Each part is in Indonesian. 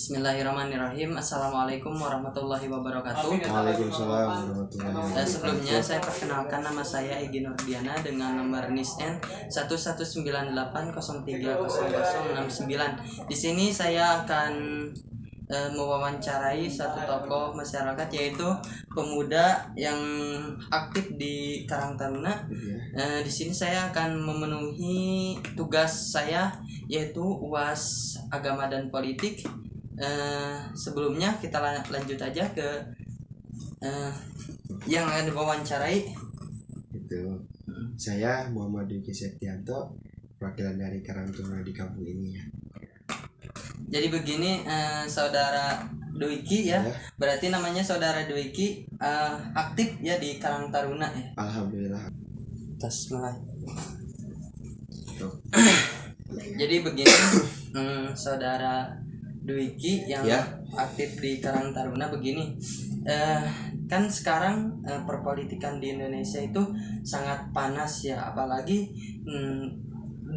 Bismillahirrahmanirrahim. Assalamualaikum warahmatullahi wabarakatuh. Waalaikumsalam warahmatullahi wabarakatuh. Sebelumnya saya perkenalkan, nama saya Egy Nurdiana dengan nomor NISN 1198030069. Di sini saya akan mewawancarai satu tokoh masyarakat, yaitu pemuda yang aktif di Karang Taruna. Di sini saya akan memenuhi tugas saya, yaitu UAS Agama dan Politik. Sebelumnya kita lanjut aja ke yang akan diwawancarai. Itu saya Muhammad Dwiki Septianto, perwakilan dari Karang Taruna di kampung ini ya. Jadi begini, saudara Dwiki ya. Berarti namanya saudara Dwiki aktif ya di Karang Taruna ya. Alhamdulillah. Bismillah. Jadi begini, saudara Dwiki yang aktif di Karang Taruna begini. Kan sekarang perpolitikan di Indonesia itu sangat panas ya, apalagi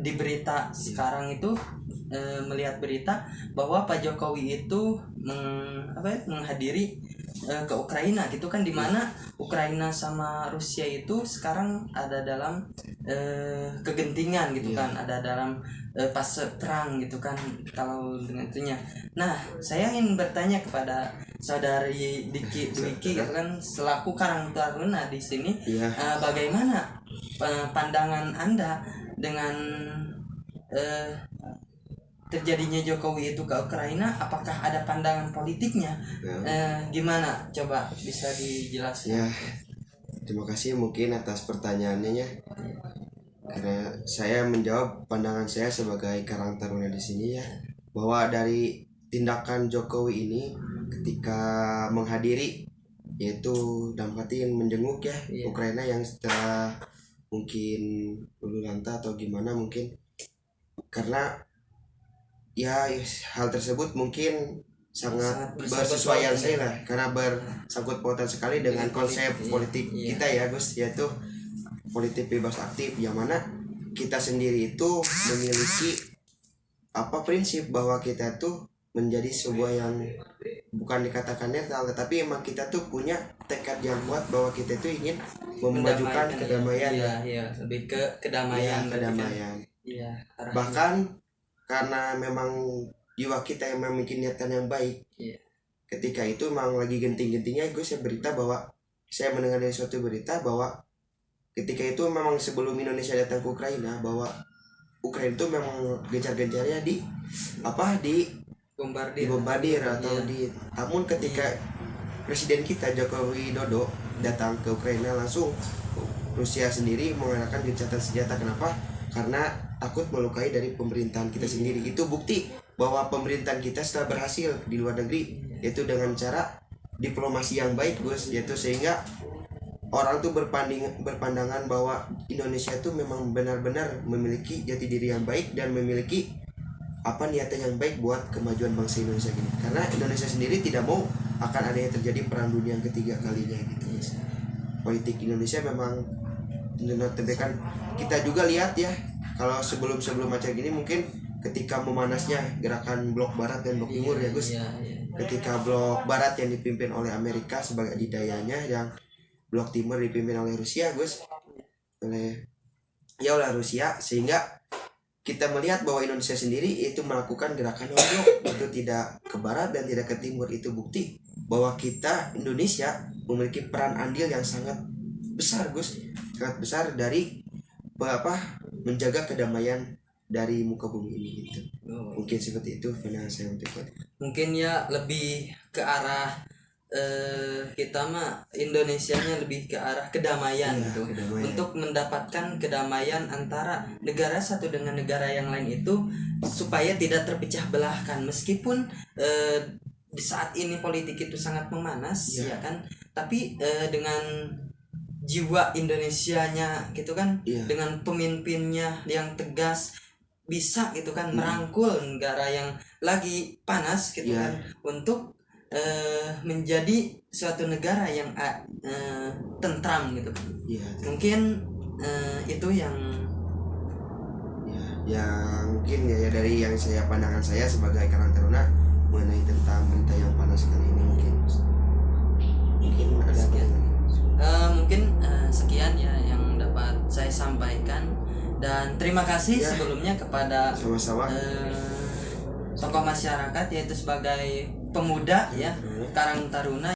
di berita sekarang itu melihat berita bahwa Pak Jokowi itu menghadiri ke Ukraina gitu kan, dimana Ukraina sama Rusia itu sekarang ada dalam kegentingan gitu kan, ada dalam fase perang gitu kan kalau dengan itunya. Nah, saya ingin bertanya kepada saudari Dwiki gitu kan, selaku Karang Taruna di sini, bagaimana pandangan Anda dengan terjadinya Jokowi itu ke Ukraina? Apakah ada pandangan politiknya? Gimana? Coba bisa dijelaskan. Ya, terima kasih mungkin atas pertanyaannya ya. Karena saya menjawab pandangan saya sebagai Karang Taruna di sini ya, bahwa dari tindakan Jokowi ini ketika menghadiri, yaitu dalam arti menjenguk ya Ukraina yang setelah mungkin lulu lanta atau gimana mungkin, karena ya hal tersebut mungkin sangat bersesuaian saya lah, karena bersangkut pautan sekali dengan konsep politik kita ya Gus, yaitu politik bebas aktif, yang mana kita sendiri itu memiliki prinsip bahwa kita tuh menjadi sebuah yang bukan dikatakan netral, tetapi emang kita tuh punya tekad yang kuat bahwa kita tuh ingin memajukan kedamaian. Lebih ke kedamaian. Bahkan karena memang jiwa kita yang memiliki niatan yang baik. Ketika itu memang lagi genting-gentingnya saya berita bahwa saya mendengar dari suatu berita bahwa ketika itu memang sebelum Indonesia datang ke Ukraina, bahwa Ukraina itu memang gencar-gencarnya dibombardir atau namun ketika Presiden kita Joko Widodo datang ke Ukraina, langsung Rusia sendiri menggunakan gencatan senjata. Kenapa? Karena takut melukai dari pemerintahan kita sendiri. Itu bukti bahwa pemerintahan kita setelah berhasil di luar negeri, yaitu dengan cara diplomasi yang baik Gus, yaitu sehingga orang tuh berpandangan bahwa Indonesia itu memang benar-benar memiliki jati diri yang baik dan memiliki niatan yang baik buat kemajuan bangsa Indonesia ini. Karena Indonesia sendiri tidak mau akan adanya terjadi perang dunia yang ketiga kalinya gitu. Politik Indonesia memang kan kita juga lihat ya, kalau sebelum macam gini mungkin ketika memanasnya gerakan blok barat dan blok timur ya Gus. Ketika blok barat yang dipimpin oleh Amerika sebagai adidayanya, yang blok timur dipimpin oleh Rusia Gus, oleh Rusia, sehingga kita melihat bahwa Indonesia sendiri itu melakukan gerakan blok itu tidak ke barat dan tidak ke timur. Itu bukti bahwa kita Indonesia memiliki peran andil yang sangat besar Gus, sangat besar dari menjaga kedamaian dari muka bumi ini gitu. Mungkin seperti itu pandangan saya untuk itu. Mungkin ya lebih ke arah kita Indonesianya lebih ke arah kedamaian gitu. Untuk mendapatkan kedamaian antara negara satu dengan negara yang lain itu, supaya tidak terpecah belahkan. Meskipun di saat ini politik itu sangat memanas ya kan, tapi dengan jiwa Indonesianya gitu kan, dengan pemimpinnya yang tegas, bisa gitu kan merangkul negara yang lagi panas gitu kan, untuk menjadi suatu negara yang tentram gitu. Mungkin itu yang mungkin ya dari yang pandangan saya sebagai Karang Taruna mengenai tentang mungkin sekian ya yang dapat saya sampaikan, dan terima kasih Ya. sebelumnya kepada Sama-sama. tokoh masyarakat, yaitu sebagai pemuda ya, Karang Taruna